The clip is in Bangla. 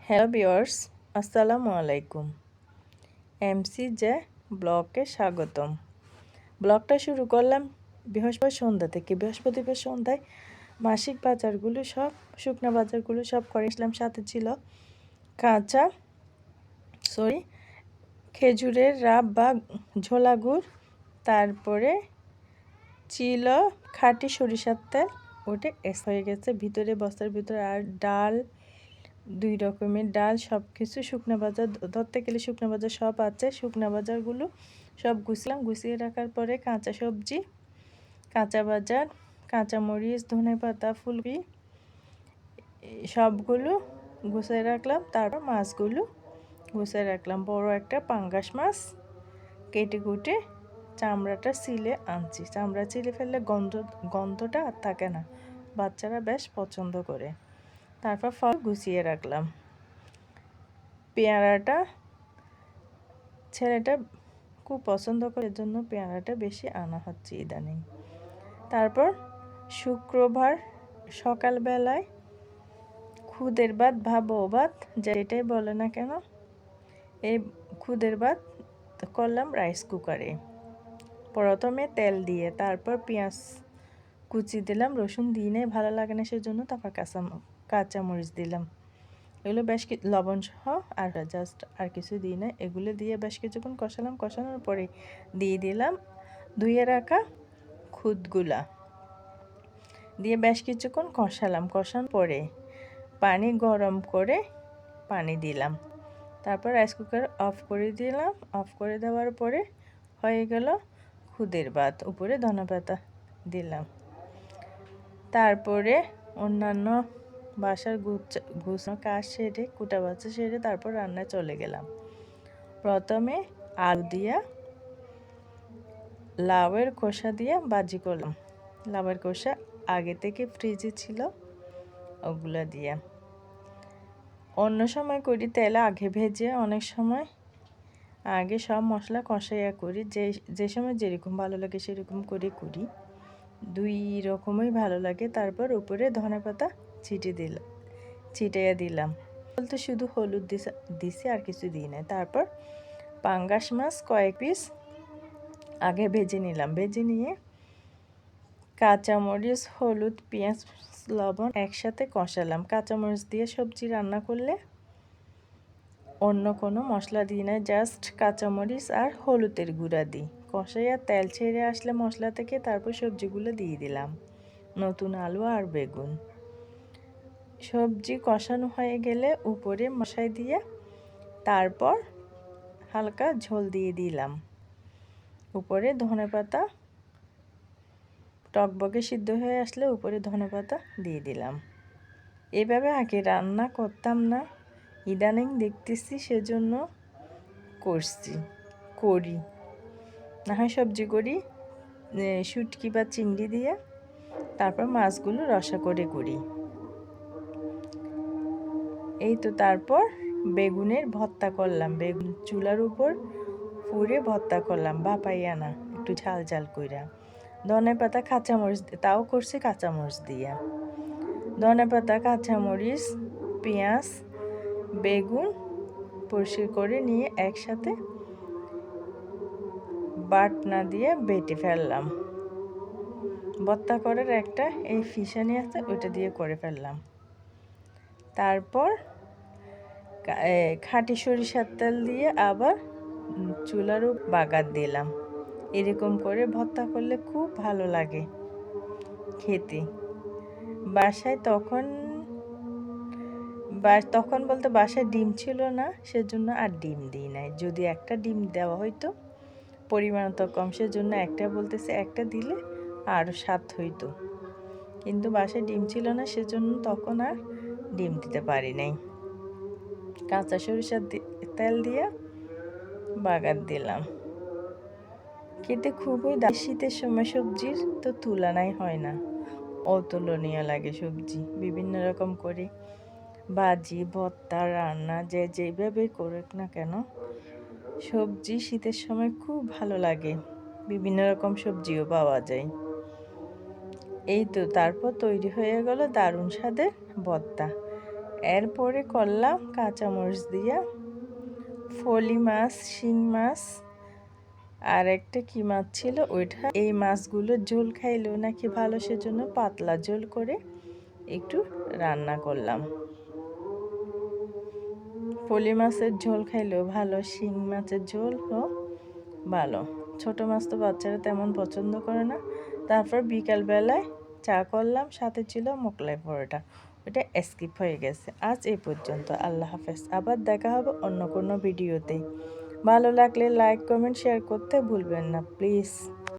হ্যালো ভিউয়ার্স, আসসালামু আলাইকুম। এমসি জে ব্লগে স্বাগতম। ব্লগটা শুরু করলাম বৃহস্পতিবার সন্ধ্যা থেকে। বৃহস্পতিবার সন্ধ্যায় মাসিক বাজারগুলো সব শুকনো বাজারগুলো সব করে আসলাম। সাথে ছিল কাঁচা খেজুরের রাব বা ঝোলা গুড়, তারপরে ছিল খাঁটি সরিষার তেল, ওটা হয়ে গেছে ভিতরে বস্তার ভিতরে, আর ডাল, 2 রকমের ডাল, সব কিছু শুকনো বাজার ধরতে গেলে শুকনো বাজার সব আছে। শুকনো বাজারগুলো সব গুছিয়ে রাখার পরে কাঁচা সবজি, কাঁচা বাজার, কাঁচামরিচ, ধনেপাতা, ফুলকপি সবগুলো গুছিয়ে রাখলাম। তারপর মাছগুলো গুছিয়ে রাখলাম। বড় একটা পাঙ্গাস মাছ কেটে কুটে চামড়াটা ছিলে আনছি। চামড়া ছিলে ফেললে গন্ধটা আর থাকে না, বাচ্চারা বেশ পছন্দ করে। তারপর ফল গুছিয়ে রাখলাম। পেয়ারাটা ছেলেটা খুব পছন্দ করে, এর জন্য পেয়ারাটা বেশি আনা হচ্ছে ইদানিং। তারপর শুক্রবার সকালবেলায় খুদের ভাত বা বউ ভাত, যেটাই বলে না কেন, এই খুদের ভাত করলাম রাইস কুকারে। প্রথমে তেল দিয়ে, তারপর পেঁয়াজ কুচি দিলাম, রসুন দিয়ে নেই, ভালো লাগে না সেজন্য। তারপর কাঁচামরিচ দিলাম, এগুলো বেশ লবণ সহ, আর জাস্ট আর কিছু দিই না। এগুলো দিয়ে বেশ কিছুক্ষণ কষালাম। কষানোর পরে দিয়ে দিলাম ধুয়ে রাখা খুদগুলা, দিয়ে বেশ কিছুক্ষণ কষালাম। কষানোর পরে পানি গরম করে পানি দিলাম। তারপর রাইস কুকার অফ করে দিলাম। অফ করে দেওয়ার পরে হয়ে গেল খুদের ভাত। উপরে ধনেপাতা দিলাম। তারপরে অন্যান্য বাসার গুছানো কাজ সেরে, কুটা বাচ্চা সেরে তারপর রান্নায় চলে গেলাম। প্রথমে আলু দিয়া লাউয়ের খোসা দিয়ে ভাজি করলাম। লাউয়ের খোসা আগে থেকে ফ্রিজে ছিল, ওগুলা দিয়ে। অন্য সময় করি তেলে আগে ভেজে, অনেক সময় আগে সব মশলা কষাইয়া করি। যে সময় যেরকম ভালো লাগে সেরকম করে করি, 2 রকমই ভালো লাগে। তারপর উপরে ধনেপাতা ছিটাইয়া দিলাম। বলতে শুধু হলুদ দিছি, আর কিছু দিই না। তারপর পাঙ্গাস মাছ কয়েক পিস আগে ভেজে নিলাম। ভেজে নিয়ে কাঁচামরিচ, হলুদ, পেঁয়াজ, লবণ একসাথে কষালাম। কাঁচামরিচ দিয়ে সবজি রান্না করলে অন্য কোনো মশলা দিই না, জাস্ট কাঁচামরিচ আর হলুদের গুঁড়া দিই। কষাইয়া তেল ছেড়ে আসলে মশলা থেকে, তারপর সবজিগুলো দিয়ে দিলাম, নতুন আলু আর বেগুন। সবজি কষানো হয়ে গেলে উপরে মশাই দিয়ে তারপর হালকা ঝোল দিয়ে দিলাম। উপরে ধনেপাতা, টকবগে সিদ্ধ হয়ে আসলে উপরে ধনেপাতা দিয়ে দিলাম। এভাবে আগে রান্না করতাম না, ইদানিং দেখতেছি সেজন্য করি। না হয় সবজি করি শুটকি বা চিংড়ি দিয়ে, তারপর মাছগুলো রসা করে করি। এই তো তারপর বেগুনের ভর্তা করলাম। বেগুন চুলার উপর পুড়ে ভর্তা করলাম, বাপাইয়া না, একটু ঝাল ঝাল কইরা। ধনেপাতা, কাঁচামরিচ, তাও করছি কাঁচামরিচ দিয়া। ধনেপাতা, কাঁচামরিচ, পেঁয়াজ, বেগুন পরিষ্কার করে নিয়ে একসাথে বাটনা দিয়ে বেটে ফেললাম। ভর্তা করার একটা এই ফিসানি আছে, ওইটা দিয়ে করে ফেললাম। তারপর খাঁটি সরিষার তেল দিয়ে আবার চুলার উপর বাগার দিলাম। এরকম করে ভর্তা করলে খুব ভালো লাগে খেতে। বাসায় তখন বলতে বাসায় ডিম ছিল না, সেজন্য আর ডিম দিই নাই। যদি একটা ডিম দেওয়া হইতো, পরিমাণ তো কম, সেজন্য একটা বলতেছে, একটা দিলে আরও স্বাদ হইতো। কিন্তু বাসায় ডিম ছিল না, সেজন্য তখন আর ডিম দিতে পারি নাই। কাঁচা সরিষার তেল দিয়ে বাগার দিলাম। খেতে খুবই শীতের সময় সবজির তো তুলনাই হয় না, অতুলনীয় লাগে সবজি। বিভিন্ন রকম করে ভাজি, ভর্তা, রান্না, যেভাবে করুক না কেন, সবজি শীতের সময় খুব ভালো লাগে। বিভিন্ন রকম সবজিও পাওয়া যায়। এই তো তারপর তৈরি হয়ে গেল দারুণ স্বাদের ভর্তা। এরপরে করলাম কাঁচামরিচ দিয়া ফলি মাছ, শিং মাছ, আর একটা কি মাছ ছিল ওইটা। এই মাছগুলো ঝোল খাইলেও নাকি ভালো, সেজন্য পাতলা ঝোল করে একটু রান্না করলাম। ফলি মাছের ঝোল খাইলেও ভালো, শিং মাছের ঝোলও ভালো। ছোট মাছ তো বাচ্চারা তেমন পছন্দ করে না। তারপর বিকালবেলায় চা করলাম, সাথে ছিল মোগলাই পরোটা, ওটা স্কিপ হয়ে গেছে। আজ এই পর্যন্ত, আল্লাহ হাফেজ। আবার দেখা হবে অন্য কোনো ভিডিওতে। ভালো লাগলে লাইক, কমেন্ট, শেয়ার করতে ভুলবেন না প্লিজ।